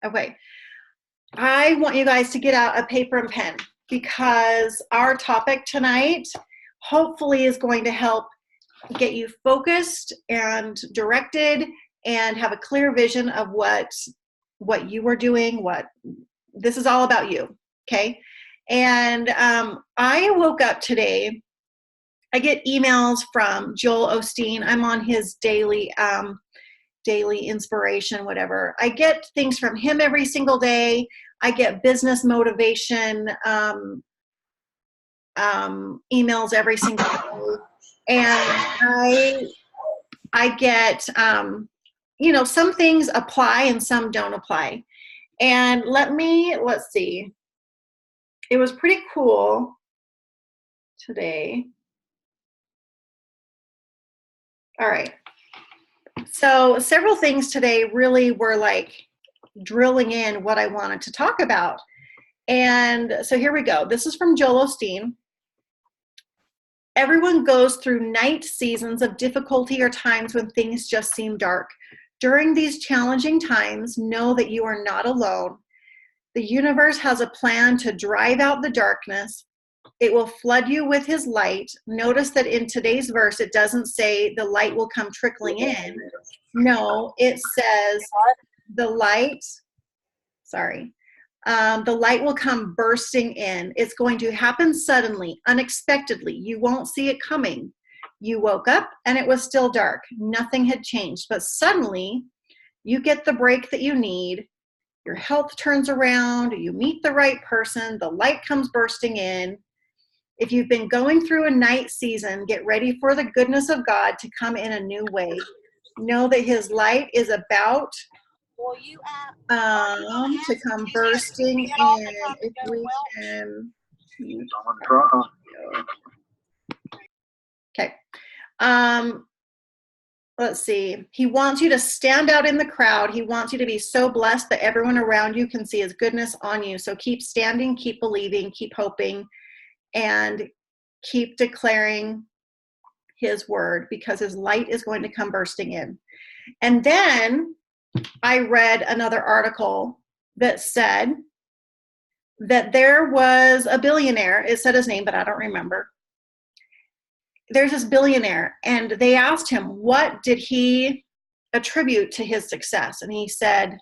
Okay. I want you guys to get out a paper and pen because our topic tonight hopefully is going to help get you focused and directed and have a clear vision of what you are doing, what this is all about you, okay? And I woke up today, I get emails from Joel Osteen. I'm on his daily inspiration, whatever. I get things from him every single day. I get business motivation emails every single day. And I get, some things apply and some don't apply. And let's see. It was pretty cool today. All right. So several things today really were like drilling in what I wanted to talk about. And so here we go. This is from Joel Osteen. Everyone goes through night seasons of difficulty or times when things just seem dark. During these challenging times, know that you are not alone. The universe has a plan to drive out the darkness. It will flood you with his light. Notice that in today's verse, it doesn't say the light will come trickling in. No, it says the light will come bursting in. It's going to happen suddenly, unexpectedly. You won't see it coming. You woke up and it was still dark. Nothing had changed. But suddenly, you get the break that you need. Your health turns around. You meet the right person. The light comes bursting in. If you've been going through a night season, get ready for the goodness of God to come in a new way. Know that his light is about to come bursting in. If we can. Okay. Let's see. He wants you to stand out in the crowd. He wants you to be so blessed that everyone around you can see his goodness on you. So keep standing, keep believing, keep hoping, and keep declaring his word because his light is going to come bursting in. And then I read another article that said that there was a billionaire. It said his name, but I don't remember. There's this billionaire, and they asked him, what did he attribute to his success? And he said,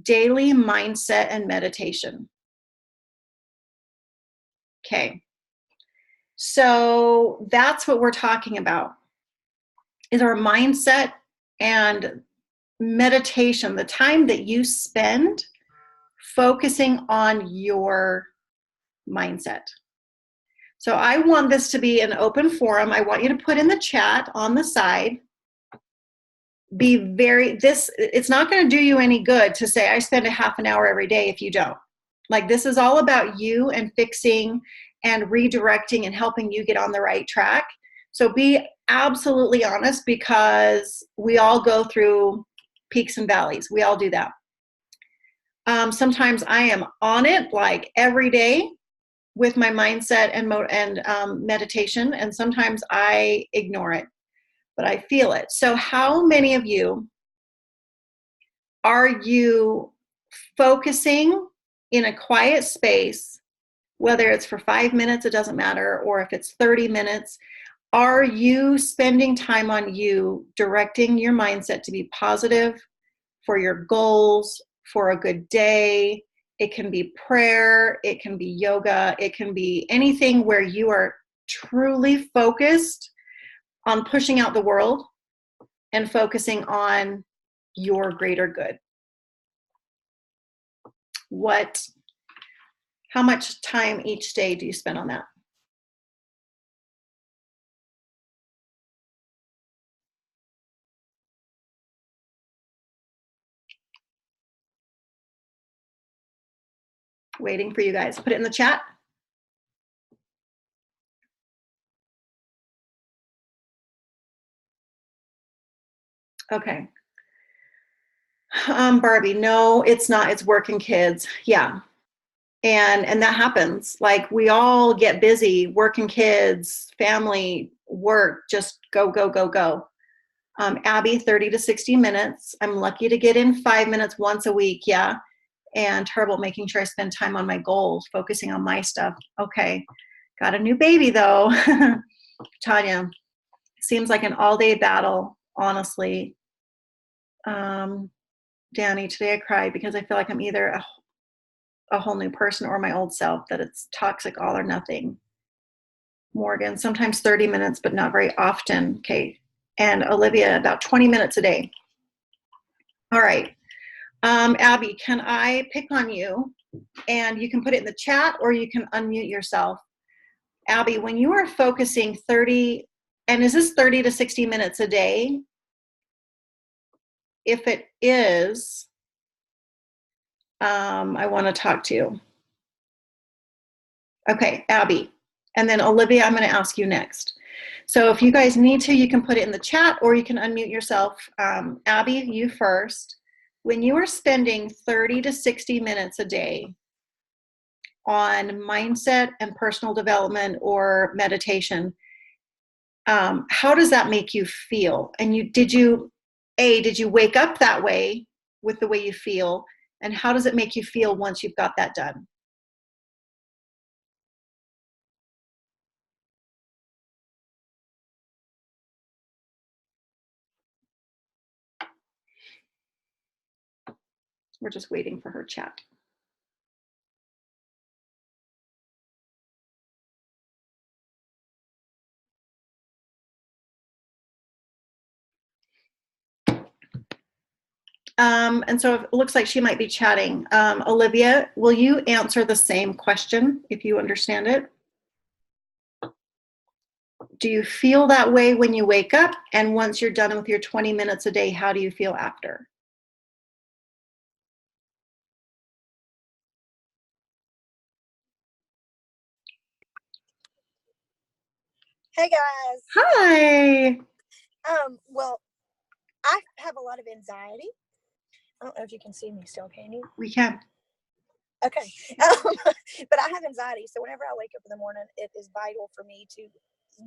daily mindset and meditation. Okay. So that's what we're talking about, is our mindset and meditation, the time that you spend focusing on your mindset. So I want this to be an open forum. I want you to put in the chat on the side. It's not going to do you any good to say, I spend a half an hour every day if you don't. Like, this is all about you and fixing and redirecting and helping you get on the right track. So be absolutely honest, because we all go through peaks and valleys. We all do that. Sometimes I am on it like every day with my mindset and meditation, and sometimes I ignore it, but I feel it. So how many of you are you focusing in a quiet space, whether it's for 5 minutes, it doesn't matter, or if it's 30 minutes, are you spending time on you, directing your mindset to be positive for your goals, for a good day? It can be prayer, it can be yoga, it can be anything where you are truly focused on pushing out the world and focusing on your greater good. How much time each day do you spend on that? Waiting for you guys. Put it in the chat. Okay. Barbie, no, it's not. It's working kids. Yeah. And that happens. Like, we all get busy, working kids, family, work, just go, go, go, go. Abby, 30 to 60 minutes. I'm lucky to get in 5 minutes once a week. Yeah. And terrible making sure I spend time on my goals, focusing on my stuff. Okay. Got a new baby though. Tanya, seems like an all-day battle, honestly. Danny, today I cried because I feel like I'm either a whole new person or my old self, that it's toxic all or nothing. Morgan, sometimes 30 minutes, but not very often. Okay. And Olivia, about 20 minutes a day. All right. Abby, can I pick on you? And you can put it in the chat or you can unmute yourself. Abby, when you are focusing 30, and is this 30 to 60 minutes a day? If it is, I want to talk to you. Okay, Abby. And then Olivia, I'm going to ask you next. So if you guys need to, you can put it in the chat or you can unmute yourself. Abby, you first. When you are spending 30 to 60 minutes a day on mindset and personal development or meditation, how does that make you feel? And did you wake up that way with the way you feel? And how does it make you feel once you've got that done? We're just waiting for her chat. And so it looks like she might be chatting. Olivia, will you answer the same question if you understand it? Do you feel that way when you wake up? And once you're done with your 20 minutes a day, how do you feel after? Hey guys. Hi. Well, I have a lot of anxiety. I don't know if you can see me still, can you? We can. Okay. But I have anxiety, so whenever I wake up in the morning, it is vital for me to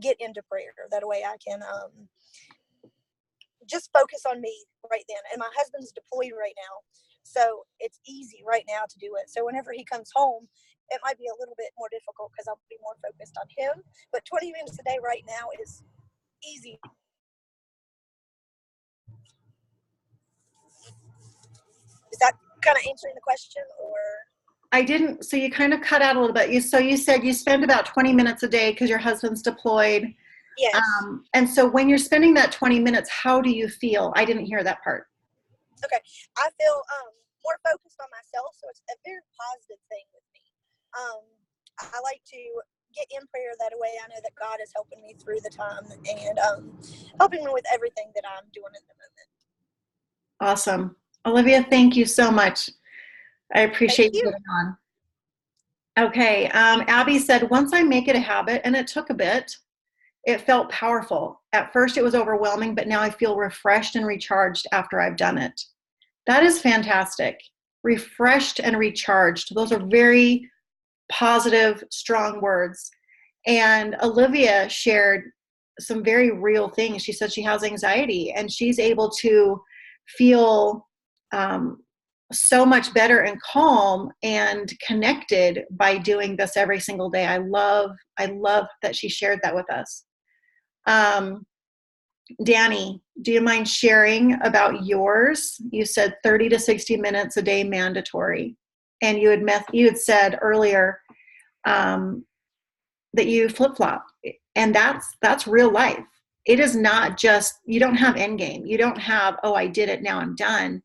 get into prayer. That way I can just focus on me right then. And my husband's deployed right now, so it's easy right now to do it. So whenever he comes home, it might be a little bit more difficult because I'll be more focused on him. But 20 minutes a day right now is easy. Is that kind of answering the question, or? I didn't, so you kind of cut out a little bit. So you said you spend about 20 minutes a day because your husband's deployed. Yes. And so when you're spending that 20 minutes, how do you feel? I didn't hear that part. Okay. I feel more focused on myself, so it's a very positive thing with me. I like to get in prayer. That way I know that God is helping me through the time and helping me with everything that I'm doing in the moment. Awesome. Olivia, thank you so much. I appreciate you getting on. Okay. Abby said, once I make it a habit, and it took a bit, it felt powerful. At first it was overwhelming, but now I feel refreshed and recharged after I've done it. That is fantastic. Refreshed and recharged. Those are very positive, strong words. And Olivia shared some very real things. She said she has anxiety and she's able to feel so much better and calm and connected by doing this every single day. I love that she shared that with us. Danny, do you mind sharing about yours? You said 30 to 60 minutes a day mandatory. And you had said earlier that you flip-flop. And that's real life. It is not just, you don't have end game. You don't have, oh, I did it, now I'm done.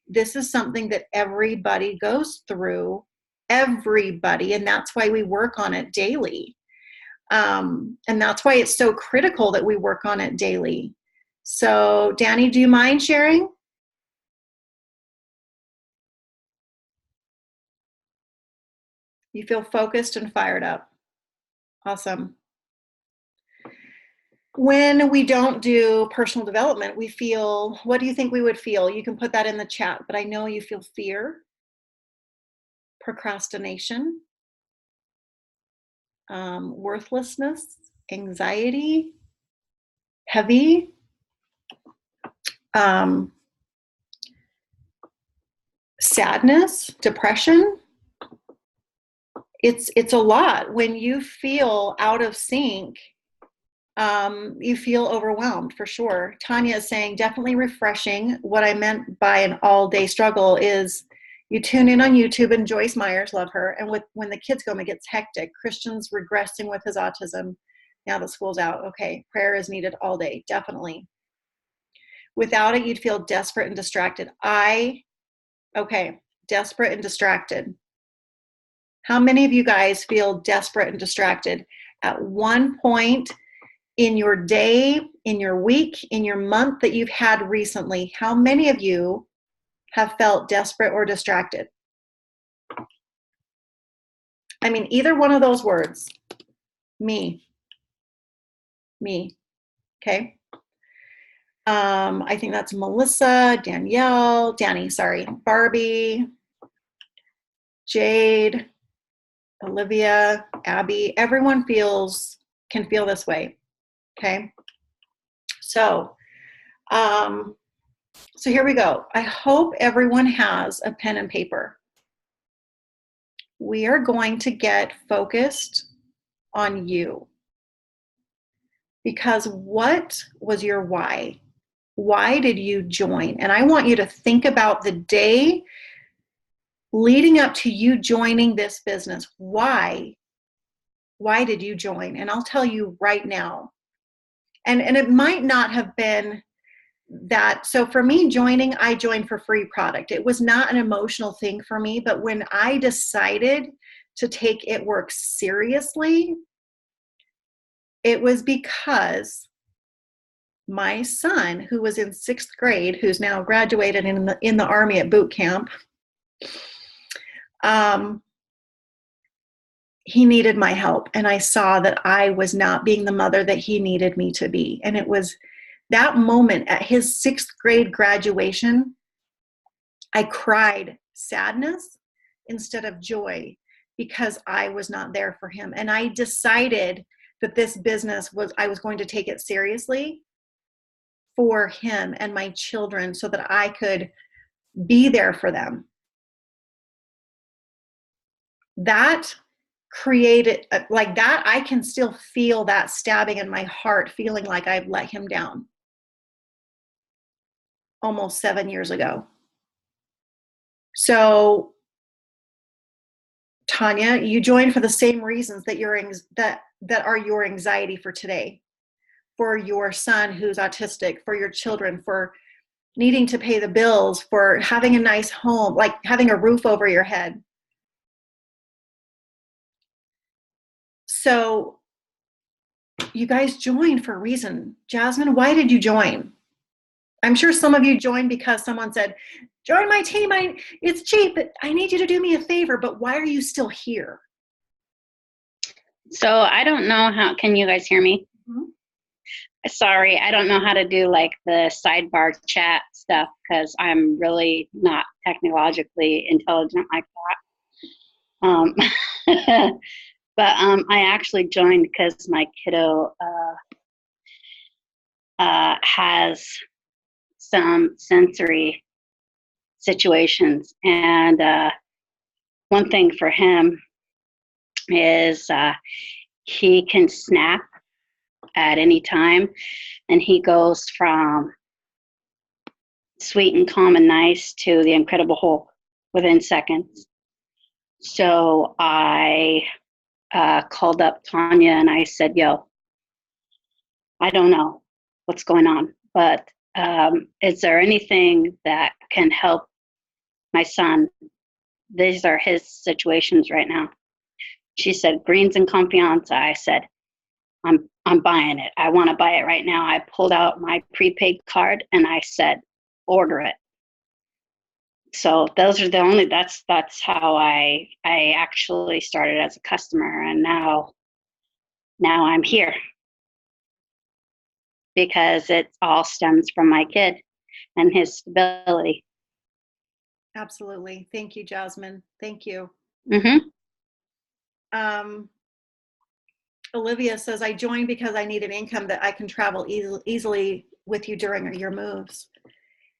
This is something that everybody goes through, everybody, and that's why we work on it daily. And that's why it's so critical that we work on it daily. So, Danny, do you mind sharing? You feel focused and fired up. Awesome. When we don't do personal development, we feel, what do you think we would feel? You can put that in the chat, but I know you feel fear, procrastination, worthlessness, anxiety, heavy. um, sadness, depression. It's a lot when you feel out of sync. You feel overwhelmed for sure. Tanya is saying definitely refreshing. What I meant by an all-day struggle is you tune in on YouTube and Joyce Myers, love her, and when the kids go, it gets hectic. Christian's regressing with his autism. Now the school's out. Okay, prayer is needed all day, definitely. Without it, you'd feel desperate and distracted. Desperate and distracted. How many of you guys feel desperate and distracted at one point in your day, in your week, in your month that you've had recently? How many of you have felt desperate or distracted? I mean, either one of those words. Me. Okay. I think that's Melissa, Danielle, Danny, sorry, Barbie, Jade, Olivia, Abby. Everyone can feel this way. Okay. So here we go. I hope everyone has a pen and paper. We are going to get focused on you. Because what was your why? Why did you join? And I want you to think about the day leading up to you joining this business. Why? Why did you join? And I'll tell you right now. And it might not have been that. So for me joining, I joined for free product. It was not an emotional thing for me, but when I decided to take It Works seriously, it was because my son, who was in 6th grade, who's now graduated in the Army at boot camp, he needed my help. And I saw that I was not being the mother that he needed me to be. And it was that moment at his 6th grade graduation, I cried sadness instead of joy because I was not there for him. And I decided that this business I was going to take it seriously for him and my children so that I could be there for them. That created like that. I can still feel that stabbing in my heart, feeling like I've let him down almost 7 years ago. So Tanya, you joined for the same reasons that that are your anxiety for today, for your son who's autistic, for your children, for needing to pay the bills, for having a nice home, like having a roof over your head. So you guys joined for a reason. Jasmine, why did you join? I'm sure some of you joined because someone said, join my team. It's cheap. I need you to do me a favor, but why are you still here? So I don't know how, can you guys hear me? Mm-hmm. Sorry, I don't know how to do like the sidebar chat stuff because I'm really not technologically intelligent like that. But I actually joined because my kiddo has some sensory situations. And one thing for him is he can snap at any time, and he goes from sweet and calm and nice to the Incredible Hulk within seconds. So I called up Tanya and I said, yo, I don't know what's going on, but is there anything that can help my son? These are his situations right now. She said, greens and confianza. I said, I'm buying it. I want to buy it right now. I pulled out my prepaid card and I said, order it. So those are the only, that's how I actually started as a customer, and now I'm here because it all stems from my kid and his stability. Absolutely. Thank you, Jasmine. Thank you. Mm-hmm. Olivia says, I joined because I need an income that I can travel easily with you during your moves.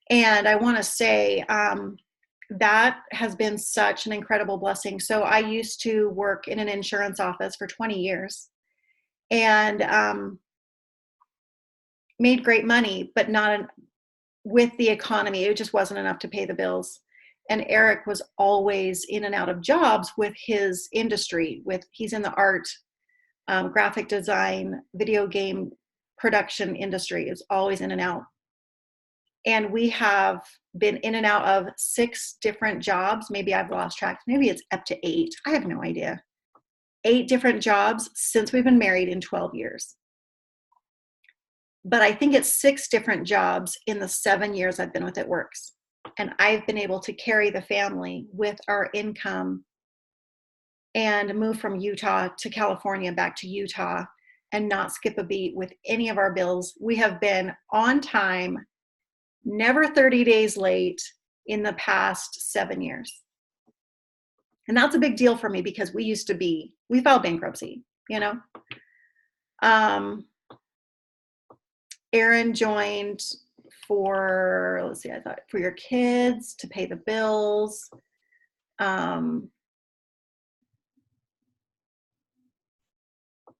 And I want to say that has been such an incredible blessing. So I used to work in an insurance office for 20 years and made great money, but not with the economy. It just wasn't enough to pay the bills. And Eric was always in and out of jobs with his industry. He's in the art, graphic design, video game production industry. Is always in and out. And we have been in and out of 6 different jobs. Maybe I've lost track. Maybe it's up to 8. I have no idea. 8 different jobs since we've been married in 12 years. But I think it's 6 different jobs in the 7 years I've been with It Works. And I've been able to carry the family with our income and move from Utah to California, back to Utah, and not skip a beat with any of our bills. We have been on time, never 30 days late in the past 7 years. And that's a big deal for me because we filed bankruptcy, you know. Aaron joined for your kids, to pay the bills.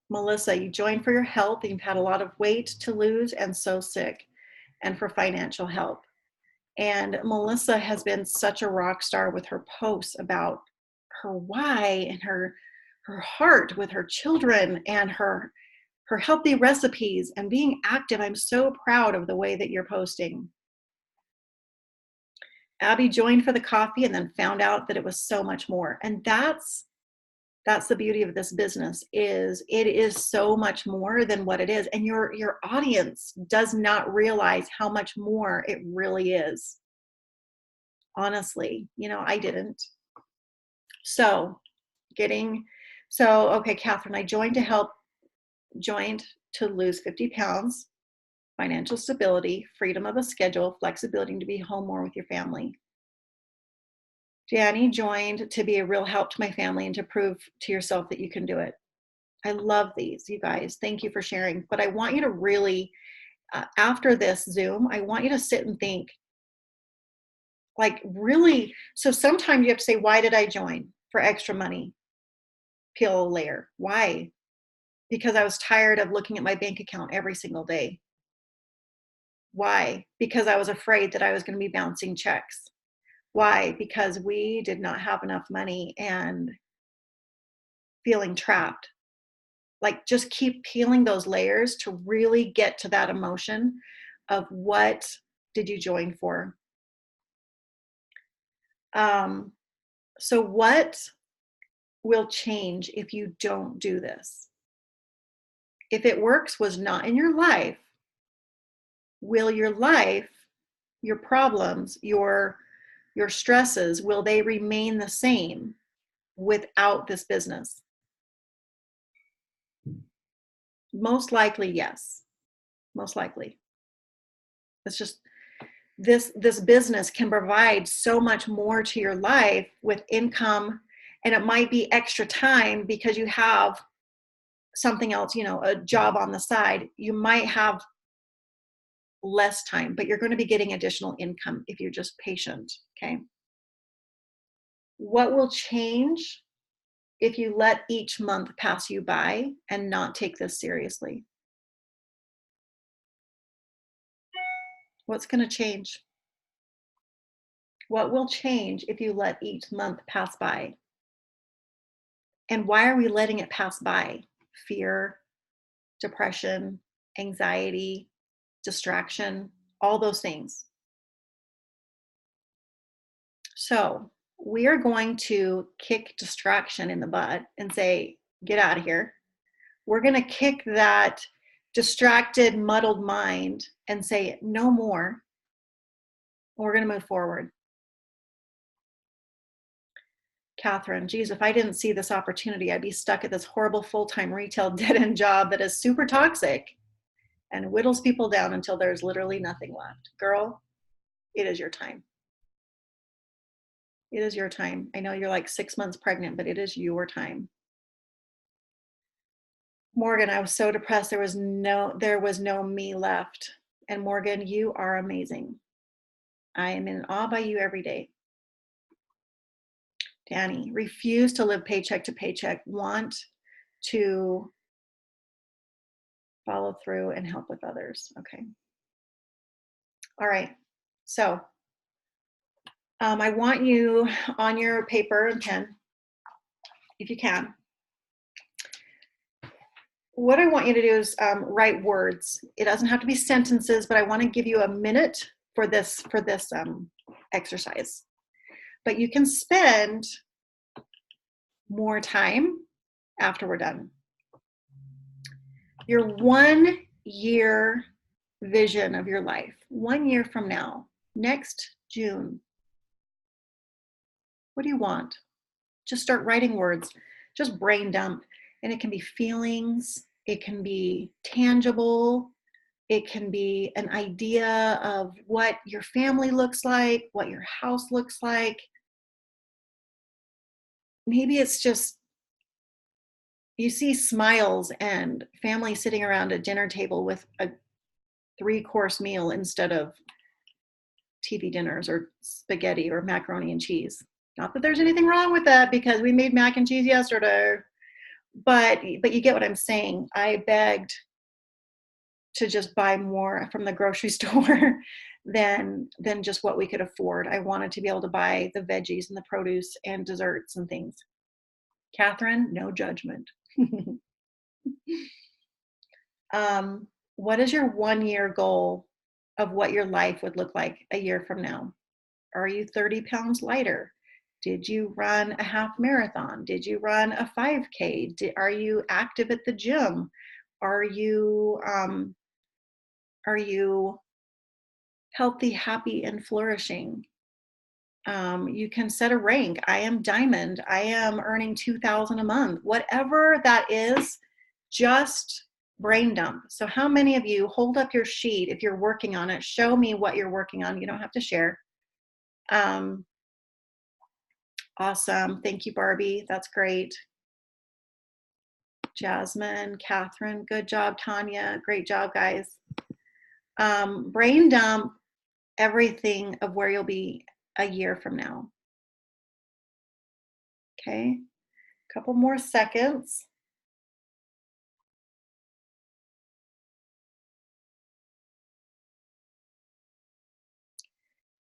Melissa, you joined for your health. You've had a lot of weight to lose and so sick, and for financial help. And Melissa has been such a rock star with her posts about her why and her heart with her children and her healthy recipes and being active. I'm so proud of the way that you're posting. Abby joined for the coffee and then found out that it was so much more. And that's the beauty of this business, is it is so much more than what it is. And your audience does not realize how much more it really is. Honestly, I didn't. Okay, Catherine, I joined to lose 50 pounds, financial stability, freedom of a schedule, flexibility to be home more with your family. Danny joined to be a real help to my family and to prove to yourself that you can do it. I love these, you guys. Thank you for sharing. But I want you to really, after this Zoom, I want you to sit and think, like, really. So sometimes you have to say, why did I join? For extra money. Peel layer. Why? Because I was tired of looking at my bank account every single day. Why? Because I was afraid that I was going to be bouncing checks. Why? Because we did not have enough money and feeling trapped. Like, just keep peeling those layers to really get to that emotion of what did you join for. So what will change if you don't do this? If It Works was not in your life, will your life, your problems, your stresses, will they remain the same without this business? Most likely, yes. Most likely. It's just this business can provide so much more to your life with income, and it might be extra time because you have something else, a job on the side. You might have less time, but you're going to be getting additional income if you're just patient, okay? What will change if you let each month pass you by and not take this seriously? What's going to change? What will change if you let each month pass by? And why are we letting it pass by? Fear, depression, anxiety, distraction, all those things. So we are going to kick distraction in the butt and say, get out of here. We're going to kick that distracted, muddled mind and say, no more. We're going to move forward. Catherine, geez, if I didn't see this opportunity, I'd be stuck at this horrible full-time retail dead-end job that is super toxic and whittles people down until there's literally nothing left. Girl, it is your time. It is your time. I know you're like 6 months pregnant, but it is your time. Morgan, I was so depressed. There was no me left. And Morgan, you are amazing. I am in awe by you every day. Danny, refuse to live paycheck to paycheck, want to follow through and help with others. Okay. All right. So I want you on your paper and pen, if you can. What I want you to do is write words. It doesn't have to be sentences, but I want to give you a minute for this exercise. But you can spend more time after we're done. Your 1 year vision of your life, 1 year from now, next June. What do you want? Just start writing words, just brain dump. And it can be feelings, it can be tangible, it can be an idea of what your family looks like, what your house looks like. Maybe it's just you see smiles and family sitting around a dinner table with a 3-course meal instead of TV dinners or spaghetti or macaroni and cheese. Not that there's anything wrong with that, because we made mac and cheese yesterday. But you get what I'm saying. I begged to just buy more from the grocery store than just what we could afford. I wanted to be able to buy the veggies and the produce and desserts and things. Catherine, no judgment. What is your 1 year goal of what your life would look like a year from now? Are you 30 pounds lighter? Did you run a half marathon? Did you run a 5K? Are you active at the gym? Are you healthy, happy, and flourishing? You can set a rank. I am diamond. I am earning $2,000 a month. Whatever that is, just brain dump. So how many of you hold up your sheet if you're working on it? Show me what you're working on. You don't have to share. Awesome. Thank you, Barbie. That's great. Jasmine, Catherine, good job, Tanya. Great job, guys. Brain dump everything of where you'll be a year from now. Okay, a couple more seconds.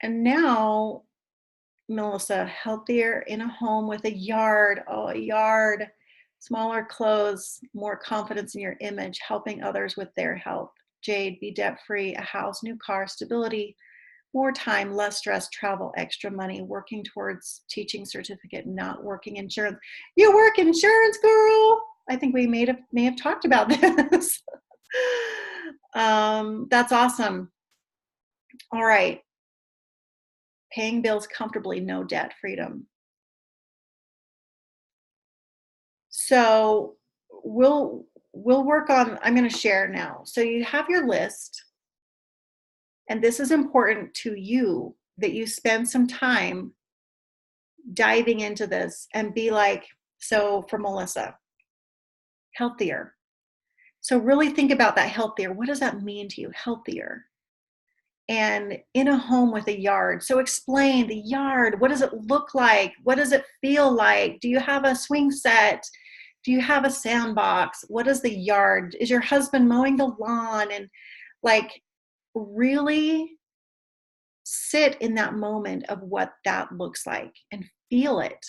And now, Melissa, healthier in a home with a yard. Oh, a yard. Smaller clothes, more confidence in your image, helping others with their health. Jade, be debt-free, a house, new car, stability, more time, less stress, travel, extra money, working towards teaching certificate, not working insurance. You work insurance, girl. I think we may have talked about this. That's awesome. All right. Paying bills comfortably, no debt, freedom. So we'll work on, I'm going to share now. So you have your list, and this is important to you that you spend some time diving into this and be like, so for Melissa, healthier. So really think about that healthier. What does that mean to you? Healthier. And in a home with a yard. So explain the yard. What does it look like? What does it feel like? Do you have a swing set? Do you have a sandbox? What is the yard? Is your husband mowing the lawn? And like really sit in that moment of what that looks like and feel it.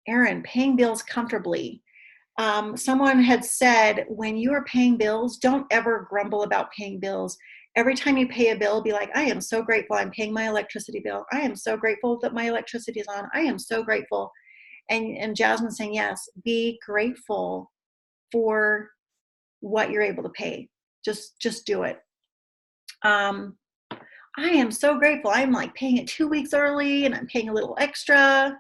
Erin, paying bills comfortably. Someone had said, when you are paying bills, don't ever grumble about paying bills. Every time you pay a bill, be like, I am so grateful I'm paying my electricity bill. I am so grateful that my electricity is on. I am so grateful. And Jasmine saying, yes, be grateful for what you're able to pay. Just do it. I am so grateful. I'm like paying it 2 weeks early and I'm paying a little extra.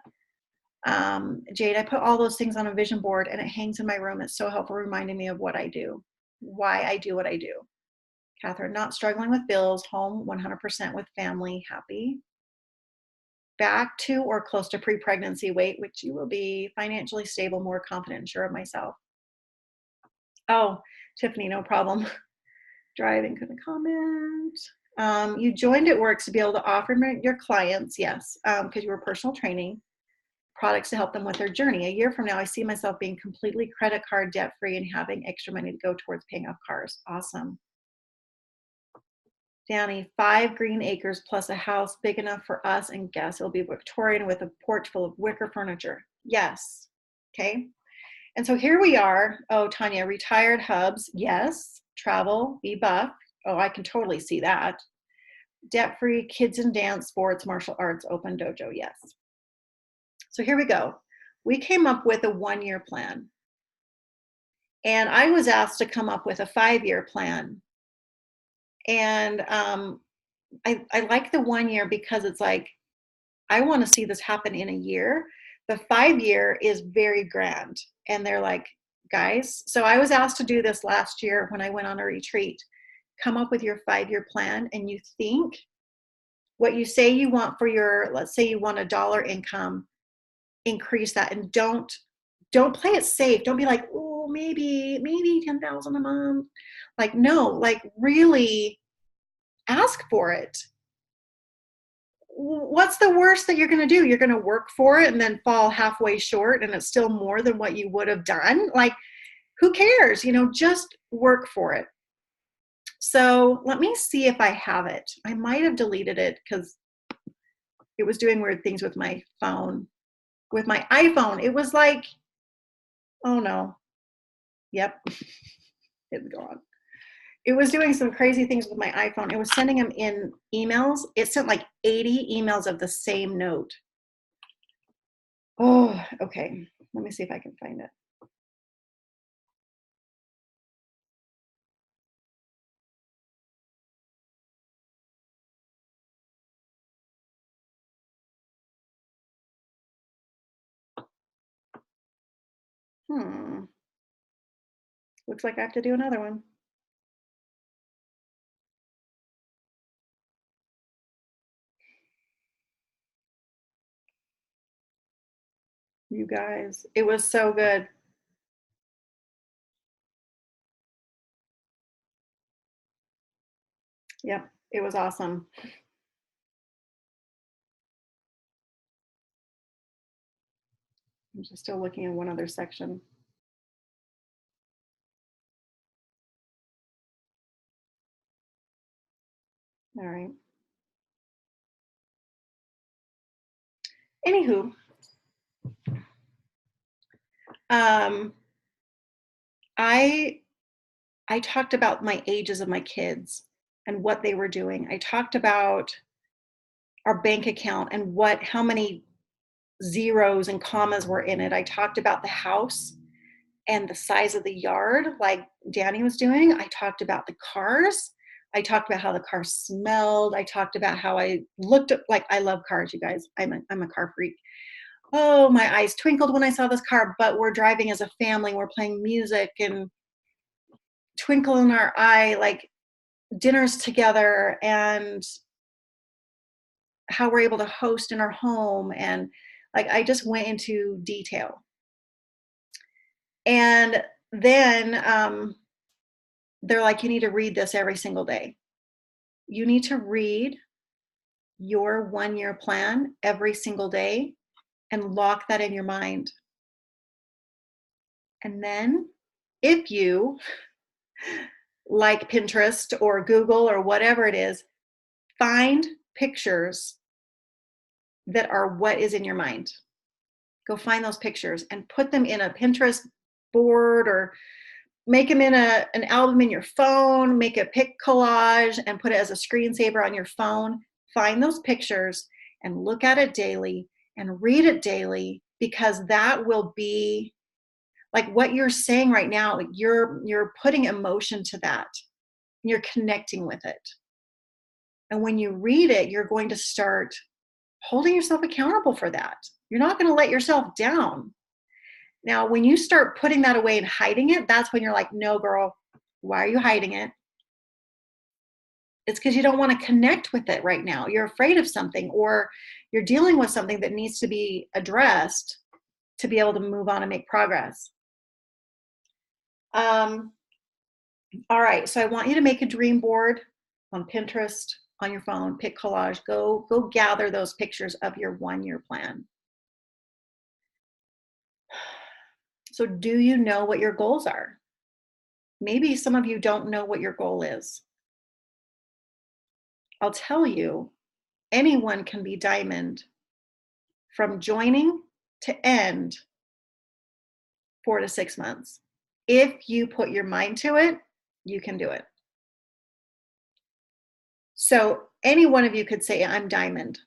Jade, I put all those things on a vision board and it hangs in my room. It's so helpful reminding me of what I do, why I do what I do. Catherine, not struggling with bills, home 100% with family, happy. Back to or close to pre-pregnancy weight, which you will be financially stable, more confident, and sure of myself. Oh, Tiffany, no problem. Driving, couldn't comment. You joined It Works to be able to offer your clients, yes, because you were personal training, products to help them with their journey. A year from now, I see myself being completely credit card debt free and having extra money to go towards paying off cars. Awesome. Danny, 5 green acres plus a house big enough for us and guests. It'll be Victorian with a porch full of wicker furniture. Yes. Okay. And so here we are. Oh, Tanya, retired hubs. Yes. Travel, be buff. Oh, I can totally see that. Debt free, kids and dance, sports, martial arts, open dojo. Yes. So here we go. We came up with a 1-year plan. And I was asked to come up with a 5-year plan. And I like the 1 year because it's like, I want to see this happen in a year. The 5-year is very grand. And they're like, guys, so I was asked to do this last year when I went on a retreat. Come up with your 5-year plan, and you think what you say you want for your, let's say you want $1 income, increase that, and don't play it safe. Don't be like, oh, maybe 10,000 a month. Like, no, like really ask for it. What's the worst that you're going to do? You're going to work for it and then fall halfway short, and it's still more than what you would have done. Like, who cares? Just work for it. So let me see if I have it. I might have deleted it because it was doing weird things with my phone. With my iPhone, it was like, oh no. Yep. It's gone. It was doing some crazy things with my iPhone. It was sending them in emails. It sent like 80 emails of the same note. Oh, okay. Let me see if I can find it. Looks like I have to do another one. You guys, it was so good. Yep, it was awesome. I'm just still looking at one other section. All right. Anywho, I talked about my ages of my kids and what they were doing. I talked about our bank account and how many zeros and commas were in it. I talked about the house and the size of the yard, like Danny was doing. I talked about the cars. I talked about how the car smelled. I talked about how I looked at, like, I love cars, you guys. I'm a car freak. Oh, my eyes twinkled when I saw this car, but we're driving as a family. We're playing music and twinkle in our eye, like dinners together, and how we're able to host in our home. And like, I just went into detail. And then they're like, you need to read this every single day. You need to read your 1-year plan every single day and lock that in your mind. And then if you like Pinterest or Google or whatever it is, find pictures that are what is in your mind. Go find those pictures and put them in a Pinterest board, or make them in an album in your phone, make a pic collage and put it as a screensaver on your phone. Find those pictures and look at it daily and read it daily, because that will be like what you're saying right now. You're putting emotion to that. You're connecting with it. And when you read it, you're going to start holding yourself accountable for that. You're not going to let yourself down. Now, when you start putting that away and hiding it, that's when you're like, no, girl, why are you hiding it? It's because you don't want to connect with it right now. You're afraid of something, or you're dealing with something that needs to be addressed to be able to move on and make progress. All right, so I want you to make a dream board on Pinterest on your phone, pick collage, go gather those pictures of your 1-year plan. So do you know what your goals are? Maybe some of you don't know what your goal is. I'll tell you, anyone can be diamond from joining to end 4 to 6 months. If you put your mind to it, you can do it. So any one of you could say, I'm diamond.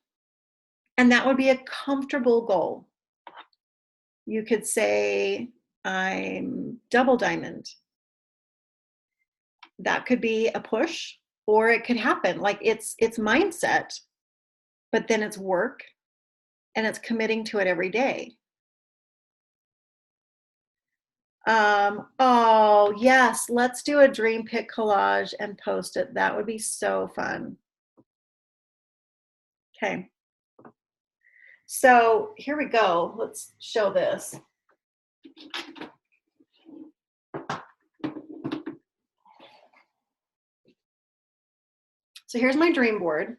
And that would be a comfortable goal. You could say, I'm double diamond. That could be a push, or it could happen. Like it's mindset, but then it's work, and it's committing to it every day. Oh yes, let's do a dream pick collage and post it. That would be so fun. Okay. So here we go. Let's show this. So here's my dream board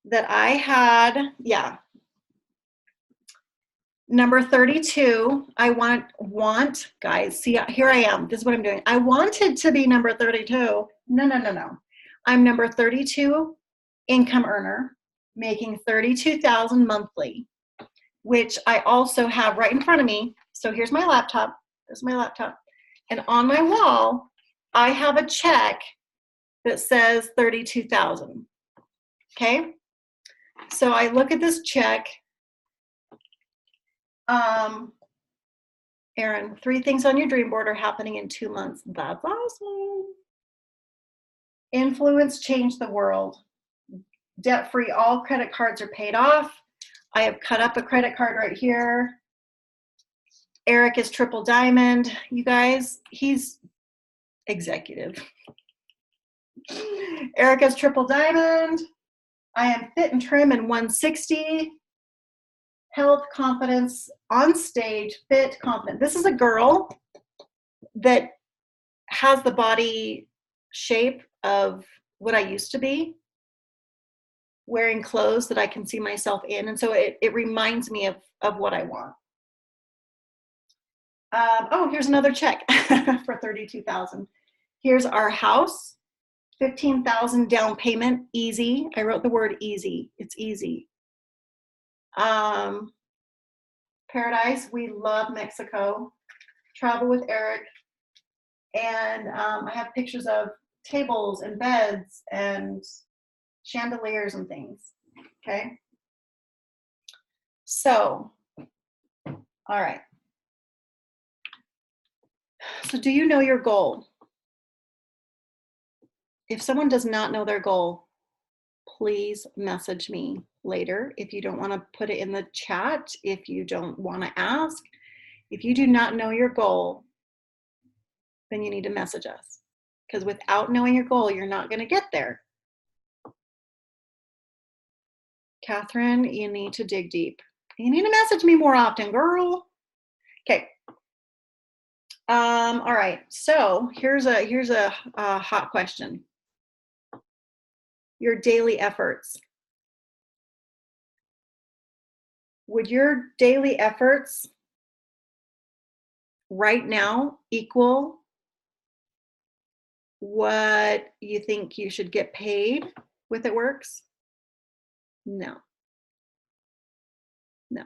that I had, yeah. Number 32, I want, guys, see, here I am. This is what I'm doing. I wanted to be number 32. No. I'm number 32 income earner, making $32,000 monthly, which I also have right in front of me. So here's my laptop. There's my laptop. And on my wall, I have a check that says 32,000. Okay? So I look at this check. Erin, 3 things on your dream board are happening in 2 months. That's awesome. Influence change the world. Debt-free, all credit cards are paid off. I have cut up a credit card right here. Eric is triple diamond. You guys, he's executive. Eric is triple diamond. I am fit and trim in 160. Health, confidence, on stage, fit, confident. This is a girl that has the body shape of what I used to be, wearing clothes that I can see myself in. And so it reminds me of what I want. Oh, here's another check for 32,000. Here's our house, 15,000 down payment, easy. I wrote the word easy. It's easy. Paradise, we love Mexico. Travel with Eric. And I have pictures of tables and beds and chandeliers and things. Okay. So, all right. So do you know your goal? If someone does not know their goal, please message me later. If you don't want to put it in the chat, if you don't want to ask, if you do not know your goal, then you need to message us. Because without knowing your goal, you're not going to get there. Catherine, you need to dig deep. You need to message me more often, girl. Okay. All right. So here's a hot question. Your daily efforts. Would your daily efforts right now equal what you think you should get paid with It Works? No. No.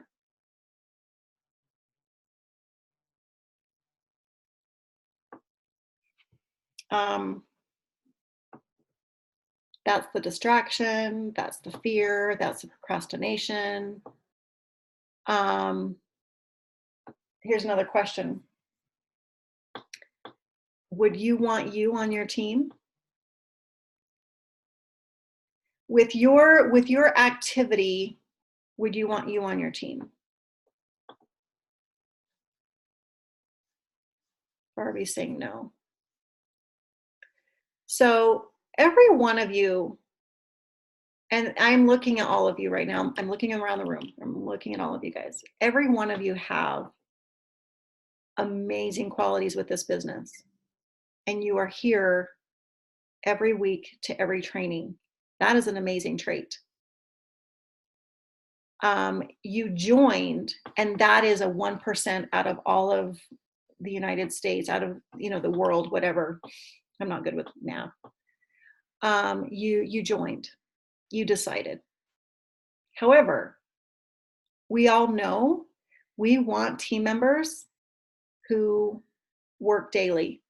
That's the distraction, that's the fear, that's the procrastination. Here's another question. Would you want you on your team? With your activity, would you want you on your team? Barbie's saying no. So every one of you, and I'm looking at all of you right now. I'm looking around the room. I'm looking at all of you guys. Every one of you have amazing qualities with this business. And you are here every week to every training. That is an amazing trait. You joined, and that is a 1% out of all of the United States, out of, the world, whatever. I'm not good with math. You joined, you decided. However, we all know we want team members who work daily,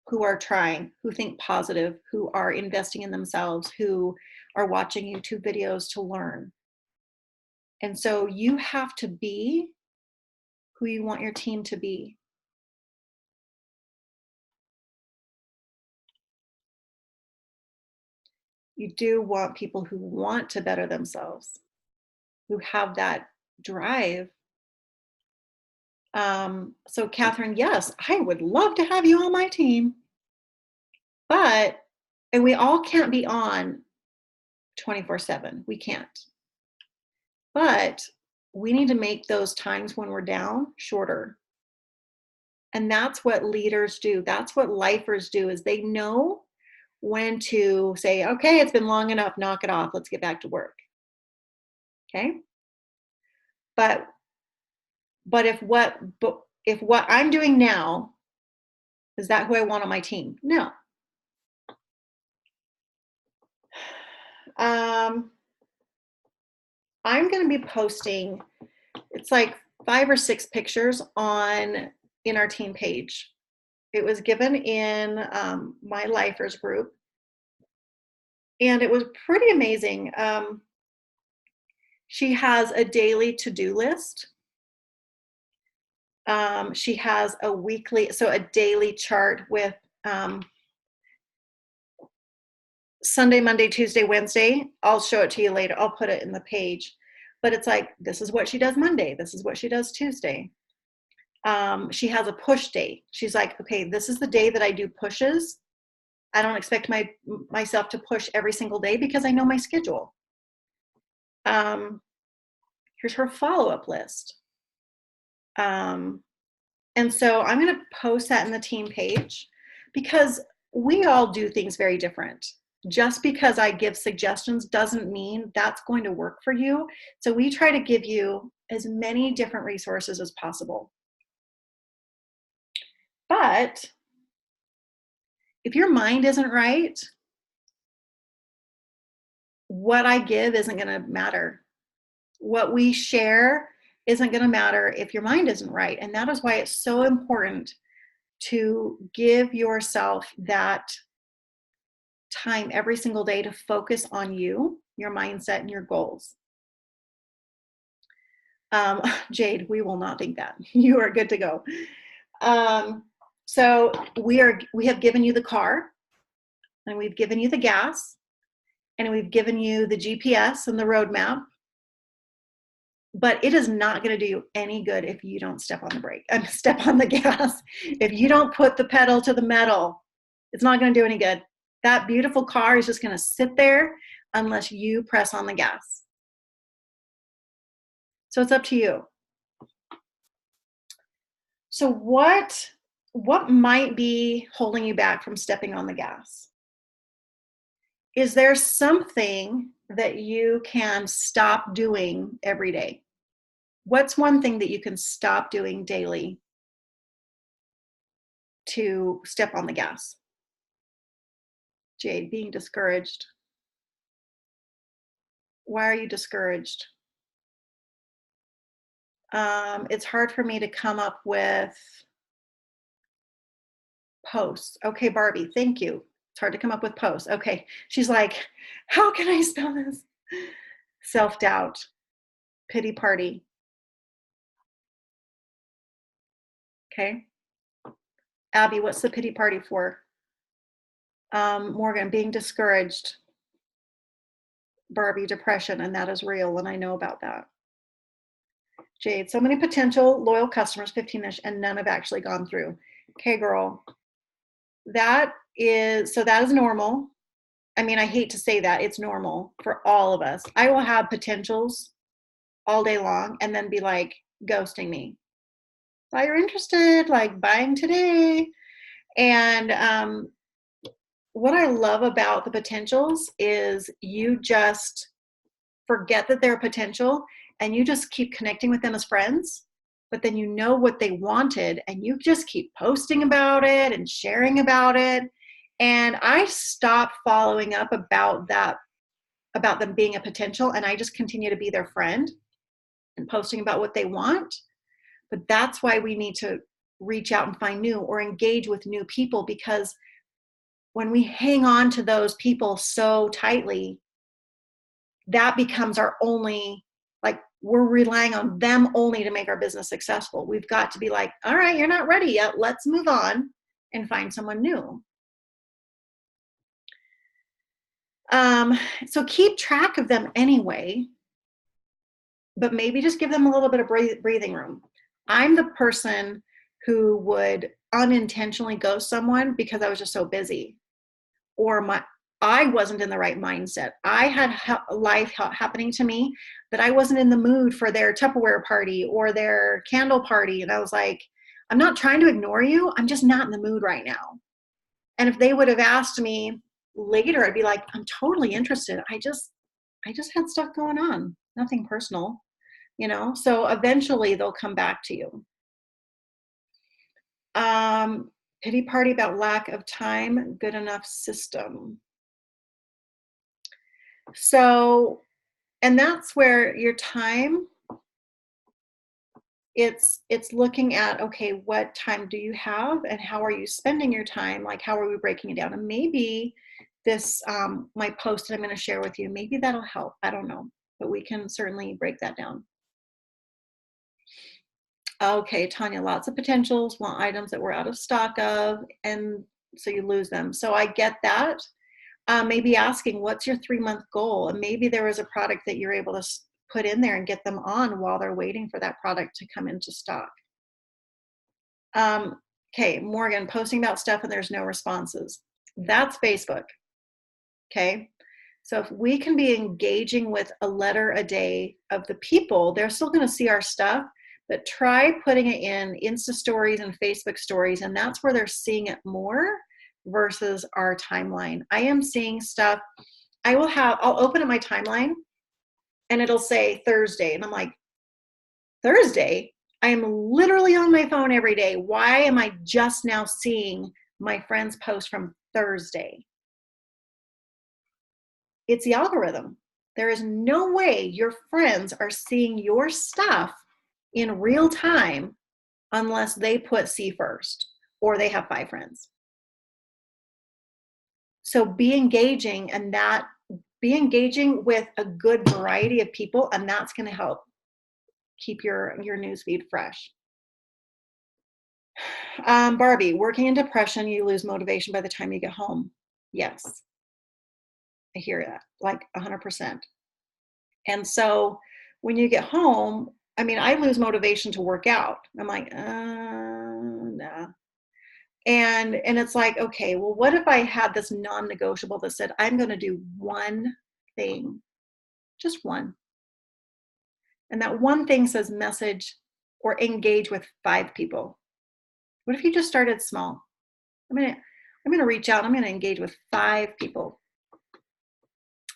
who are trying, who think positive, who are investing in themselves, who are watching YouTube videos to learn. And so you have to be who you want your team to be. You do want people who want to better themselves, who have that drive. So Catherine, yes, I would love to have you on my team, and we all can't be on 24/7. We can't. But we need to make those times when we're down shorter. And that's what leaders do. That's what lifers do, is they know when to say, okay, it's been long enough, knock it off, let's get back to work. Okay? But if what I'm doing now, is that who I want on my team? No. I'm going to be posting, it's like 5 or 6 pictures in our team page. It was given in my lifers group, and it was pretty amazing. She has a daily to-do list. She has a daily chart with Sunday, Monday, Tuesday, Wednesday. I'll show it to you later. I'll put it in the page. But it's like, this is what she does Monday. This is what she does Tuesday. She has a push day. She's like, okay, this is the day that I do pushes. I don't expect myself to push every single day because I know my schedule. Here's her follow-up list. And so I'm going to post that in the team page, because we all do things very different. Just because I give suggestions doesn't mean that's going to work for you. So we try to give you as many different resources as possible. But if your mind isn't right, what I give isn't going to matter. What we share isn't going to matter if your mind isn't right. And that is why it's so important to give yourself that time every single day to focus on you, your mindset, and your goals. Jade, we will not think that. You are good to go. So we have given you the car, and we've given you the gas, and we've given you the GPS and the roadmap. But it is not going to do you any good if you don't step on the gas. If you don't put the pedal to the metal, it's not going to do any good. That beautiful car is just going to sit there unless you press on the gas. So it's up to you. So what might be holding you back from stepping on the gas? Is there something that you can stop doing every day? What's one thing that you can stop doing daily to step on the gas? Jade, being discouraged. Why are you discouraged? It's hard for me to come up with posts. Okay, Barbie, thank you. It's hard to come up with posts. Okay, she's like, how can I spell this? Self-doubt, pity party. Okay. Abby, what's the pity party for? Morgan, being discouraged. Barbie, depression, and that is real, and I know about that. Jade, so many potential loyal customers, 15-ish, and none have actually gone through. Okay, girl. That is normal. I mean, I hate to say that. It's normal for all of us. I will have potentials all day long and then be like ghosting me. Thought you're interested, like buying today. And what I love about the potentials is you just forget that they're potential and you just keep connecting with them as friends, but then you know what they wanted and you just keep posting about it and sharing about it. And I stopped following up about that, about them being a potential, and I just continue to be their friend and posting about what they want. But that's why we need to reach out and find new or engage with new people, because when we hang on to those people so tightly, that becomes our only, like, we're relying on them only to make our business successful. We've got to be like, all right, you're not ready yet. Let's move on and find someone new. So keep track of them anyway, but maybe just give them a little bit of breathing room. I'm the person who would unintentionally ghost someone because I was just so busy, or I wasn't in the right mindset. I had life happening to me that I wasn't in the mood for their Tupperware party or their candle party. And I was like, I'm not trying to ignore you. I'm just not in the mood right now. And if they would have asked me later, I'd be like, I'm totally interested. I just had stuff going on, nothing personal, so eventually they'll come back to you. Pity party about lack of time, good enough system. So, and that's where your time, it's looking at, okay, what time do you have and how are you spending your time? Like, how are we breaking it down? And maybe this, my post that I'm going to share with you, maybe that'll help. I don't know, but we can certainly break that down. Okay, Tanya, lots of potentials, want items that we're out of stock of, and so you lose them. So I get that. Maybe asking, what's your 3-month goal? And maybe there is a product that you're able to put in there and get them on while they're waiting for that product to come into stock. Okay, Morgan, posting about stuff and there's no responses. That's Facebook. Okay, so if we can be engaging with a letter a day of the people, they're still going to see our stuff, but try putting it in Insta stories and Facebook stories, and that's where they're seeing it more versus our timeline. I am seeing stuff. I'll open up my timeline and it'll say Thursday. And I'm like, Thursday? I am literally on my phone every day. Why am I just now seeing my friends post from Thursday? It's the algorithm. There is no way your friends are seeing your stuff in real time unless they put see first or they have 5 friends. So be engaging, and be engaging with a good variety of people, and that's going to help keep your newsfeed fresh. Barbie, working in depression, you lose motivation by the time you get home. Yes, I hear that, like 100%. And so when you get home, I mean, I lose motivation to work out. I'm like, nah. And it's like, okay, well, what if I had this non-negotiable that said, I'm going to do one thing, just one. And that one thing says message or engage with 5 people. What if you just started small? I'm going to reach out. I'm going to engage with 5 people.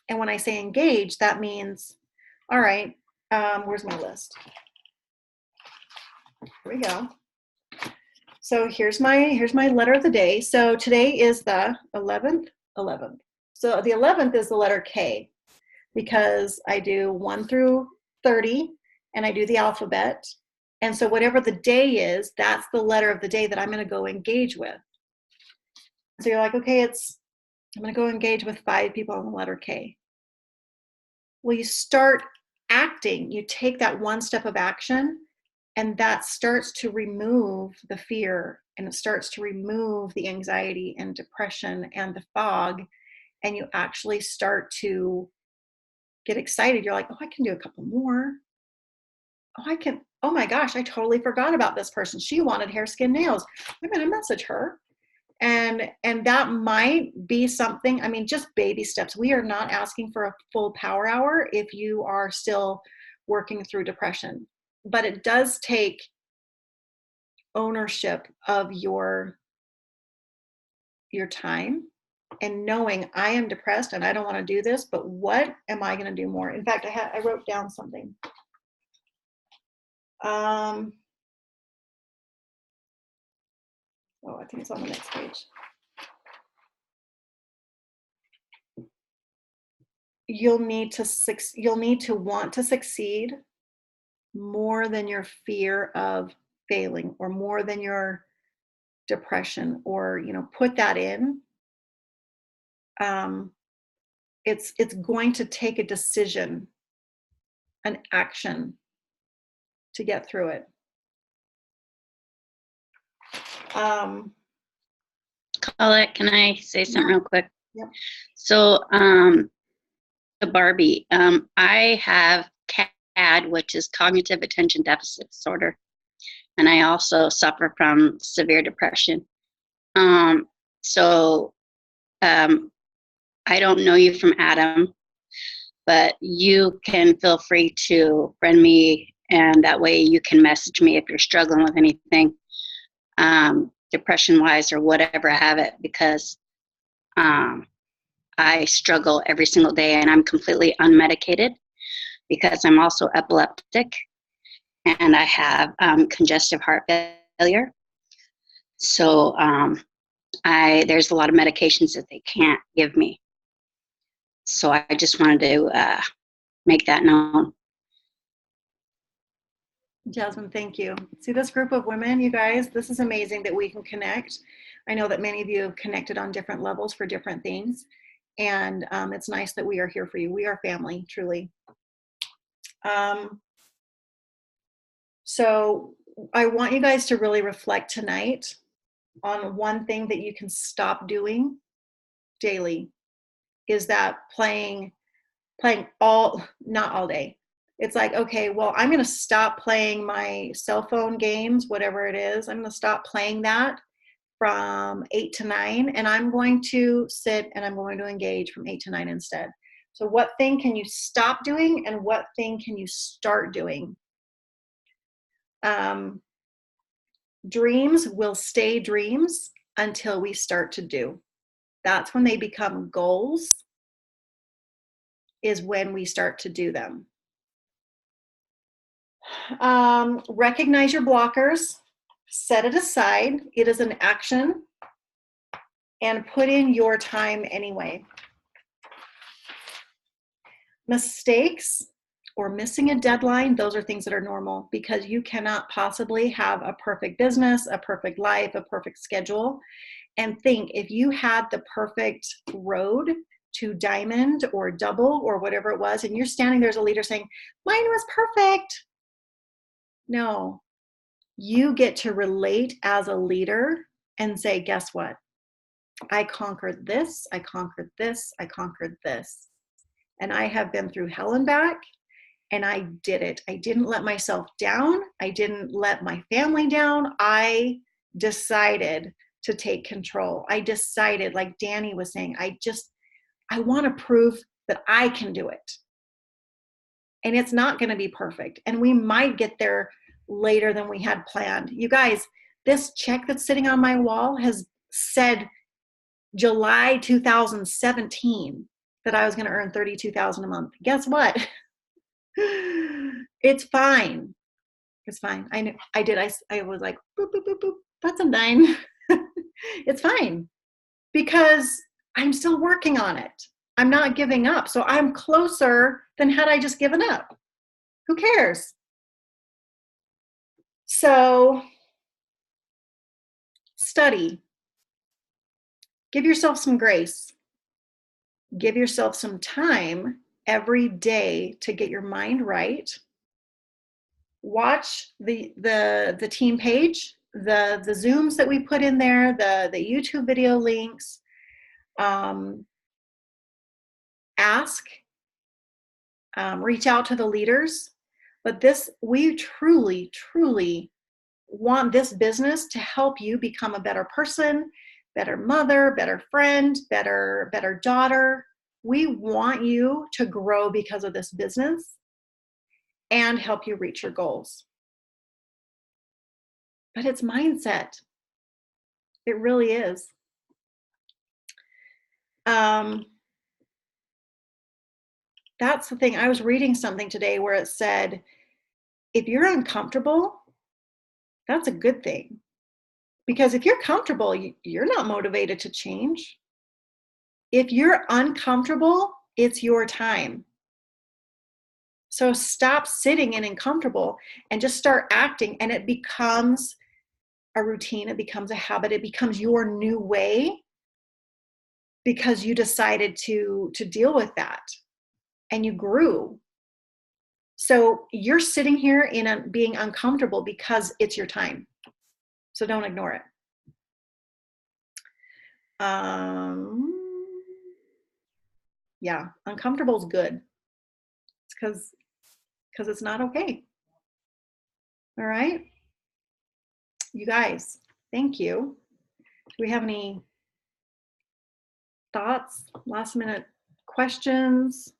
And when I say engage, that means, all right, where's my list? Here we go. So here's my letter of the day. So today is the 11th. So the 11th is the letter K, because I do 1 through 30 and I do the alphabet. And so whatever the day is, that's the letter of the day that I'm going to go engage with. So you're like, okay, I'm going to go engage with 5 people on the letter K. Well, you start acting, you take that one step of action, and that starts to remove the fear, and it starts to remove the anxiety and depression and the fog, and you actually start to get excited. You're like, oh, I can do a couple more. Oh my gosh, I totally forgot about this person. She wanted hair, skin, nails. I'm going to message her. And that might be something, I mean, just baby steps. We are not asking for a full power hour if you are still working through depression. But it does take ownership of your time and knowing I am depressed and I don't want to do this, but what am I going to do more? In fact, I wrote down something. Oh, I think it's on the next page. You'll need to want to succeed more than your fear of failing, or more than your depression, or put that in. It's going to take a decision, an action to get through it. Colette, can I say something real quick? Yep. So, the Barbie, I have CAD, which is cognitive attention deficit disorder, and I also suffer from severe depression. So, I don't know you from Adam, but you can feel free to friend me, and that way you can message me if you're struggling with anything, depression-wise or whatever, I have it, because I struggle every single day, and I'm completely unmedicated because I'm also epileptic, and I have congestive heart failure. So there's a lot of medications that they can't give me. So I just wanted to make that known. Jasmine, thank you. See this group of women, you guys, this is amazing that we can connect. I know that many of you have connected on different levels for different things. And it's nice that we are here for you. We are family, truly. So I want you guys to really reflect tonight on one thing that you can stop doing daily. Is that playing not all day. It's like, okay, well, I'm going to stop playing my cell phone games, whatever it is. I'm going to stop playing that from 8 to 9, and I'm going to sit and I'm going to engage from 8 to 9 instead. So what thing can you stop doing, and what thing can you start doing? Dreams will stay dreams until we start to do. That's when they become goals, is when we start to do them. Recognize your blockers, set it aside. It is an action, and put in your time anyway. Mistakes or missing a deadline, those are things that are normal, because you cannot possibly have a perfect business, a perfect life, a perfect schedule. And think, if you had the perfect road to diamond or double or whatever it was, and you're standing there as a leader saying, mine was perfect. No, you get to relate as a leader and say, guess what? I conquered this, I conquered this, I conquered this. And I have been through hell and back, and I did it. I didn't let myself down. I didn't let my family down. I decided to take control. I decided, like Danny was saying, I want to prove that I can do it. And it's not going to be perfect. And we might get there later than we had planned. You guys, this check that's sitting on my wall has said July 2017 that I was going to earn $32,000 a month. Guess what? It's fine. It's fine. I knew I did. I was like, boop, boop, boop, boop. That's a 9. It's fine, because I'm still working on it. I'm not giving up. So I'm closer than had I just given up. Who cares? So study. Give yourself some grace. Give yourself some time every day to get your mind right. Watch the team page, the Zooms that we put in there, the YouTube video links. Ask, reach out to the leaders. But we truly, truly want this business to help you become a better person, better mother, better friend, better daughter. We want you to grow because of this business and help you reach your goals. But it's mindset. It really is. That's the thing. I was reading something today where it said, if you're uncomfortable, that's a good thing. Because if you're comfortable, you're not motivated to change. If you're uncomfortable, it's your time. So stop sitting and uncomfortable and just start acting, and it becomes a routine, it becomes a habit, it becomes your new way because you decided to deal with that and you grew. So you're sitting here being uncomfortable because it's your time. So don't ignore it. Yeah, uncomfortable is good. It's because it's not okay. All right, you guys, thank you. Do we have any thoughts, last minute questions?